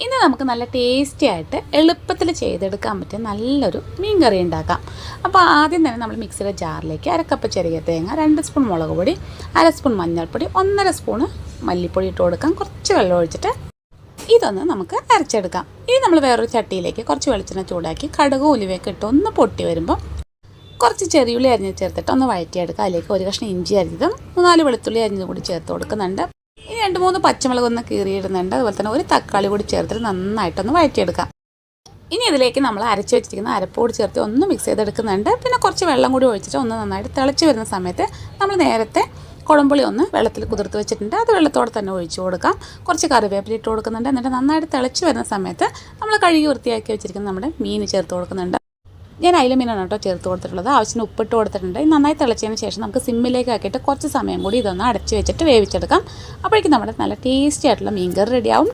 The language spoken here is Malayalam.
ഇന്ന് നമുക്ക് നല്ല ടേസ്റ്റി ആയിട്ട് എളുപ്പത്തിൽ ചെയ്തെടുക്കാൻ പറ്റിയ നല്ലൊരു മീൻ കറി ഉണ്ടാക്കാം. അപ്പോൾ ആദ്യം തന്നെ നമ്മൾ മിക്സിയുടെ ജാറിലേക്ക് 1 കപ്പ് ചെറിയ തേങ്ങ, 2 സ്പൂൺ മുളക് പൊടി, 1 സ്പൂൺ മഞ്ഞൾപ്പൊടി, 1.5 സ്പൂൺ മല്ലിപ്പൊടി ഇട്ട് കൊടുക്കാം. കുറച്ച് വെള്ളം ഒഴിച്ചിട്ട് ഇതൊന്ന് നമുക്ക് അരച്ചെടുക്കാം. ഇനി നമ്മൾ വേറൊരു ചട്ടിയിലേക്ക് കുറച്ച് വെളിച്ചെണ്ണ ചൂടാക്കി കടുക് ഉലുവയൊക്കെ ഇട്ട് ഒന്ന് പൊട്ടി വരുമ്പോൾ കുറച്ച് ചെറിയുള്ളി അരിഞ്ഞ് ചേർത്തിട്ട് ഒന്ന് വഴറ്റിയെടുക്കുക. അതിലേക്ക് 1 കഷ്ണം ഇഞ്ചി അരിഞ്ഞതും 3-4 വെളുത്തുള്ളി അരിഞ്ഞതും കൂടി ചേർത്ത് കൊടുക്കുന്നുണ്ട്. ഇനി 2-3 പച്ചമുളക് ഒന്ന് കീറിയിടുന്നുണ്ട്. അതുപോലെ തന്നെ 1 തക്കാളി കൂടി ചേർത്തിട്ട് നന്നായിട്ടൊന്ന് വഴറ്റിയെടുക്കാം. ഇനി ഇതിലേക്ക് നമ്മൾ അരച്ച് വെച്ചിരിക്കുന്ന അരപ്പോട് ചേർത്ത് ഒന്ന് മിക്സ് ചെയ്തെടുക്കുന്നുണ്ട്. പിന്നെ കുറച്ച് വെള്ളം കൂടി ഒഴിച്ചിട്ട് ഒന്ന് നന്നായിട്ട് തിളച്ച് വരുന്ന സമയത്ത് നമ്മൾ നേരത്തെ കുടംപുളി ഒന്ന് വെള്ളത്തിൽ കുതിർത്ത് വെച്ചിട്ടുണ്ട്. അത് വെള്ളത്തോടെ തന്നെ ഒഴിച്ചു കൊടുക്കാം. കുറച്ച് കറിവേപ്പില ഇട്ട് കൊടുക്കുന്നുണ്ട്. എന്നിട്ട് നന്നായിട്ട് തിളച്ച് വരുന്ന സമയത്ത് നമ്മൾ കഴുകി വൃത്തിയാക്കി വെച്ചിരിക്കുന്ന നമ്മുടെ മീൻ ചേർത്ത് കൊടുക്കുന്നുണ്ട്. ഞാൻ അയില മീനാണ് കേട്ടോ ചേർത്ത് കൊടുത്തിട്ടുള്ളത്. ആവശ്യത്തിന് ഉപ്പിട്ട് കൊടുത്തിട്ടുണ്ട്. നന്നായി തിളച്ചതിന് ശേഷം നമുക്ക് സിമ്മിലേക്ക് ആക്കിയിട്ട് കുറച്ച് സമയം കൂടി ഇതൊന്ന് അടച്ച് വെച്ചിട്ട് വേവിച്ചെടുക്കാം. അപ്പോഴേക്കും നമ്മുടെ നല്ല ടേസ്റ്റി ആയിട്ടുള്ള മീൻ കറി റെഡിയാവും.